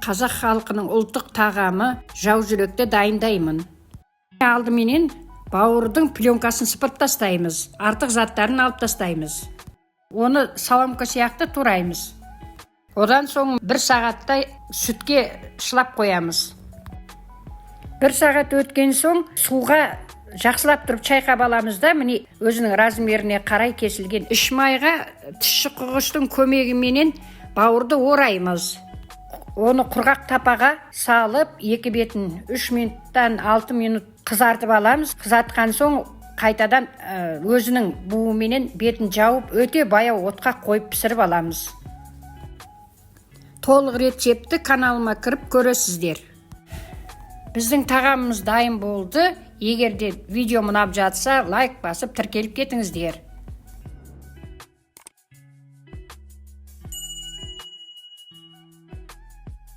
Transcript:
қазақ халқының ұлттық тағамы жау жүректі дайындаймын. Алдыменен бауырдың пленкасын сыпырып тастаймыз, артық заттарын алып тастаймыз. Оны соломка сияқты тураймыз. Одан соң 1 сағаттай сүтке шылап қоямыз. 1 сағат өткен соң суға жақсылап тұрып чайқап аламыз да, міне өзінің размеріне қарай кесілген 3 майға тіс шұқығыштың көмегіменен бауырды ораймыз. Оны құрғақ тапаға салып, екі бетін 3 минуттан 6 минут қызартып аламыз. Қызартқан соң қайтадан өзінің буымен бетін жауып, өте баяу отқа қойып пісіріп аламыз. Толық рецепті каналыма кіріп көресіздер. Біздің тағамымыз дайын болды. Егер де видео ұнап жатса, лайк басып тіркеліп кетіңіздер.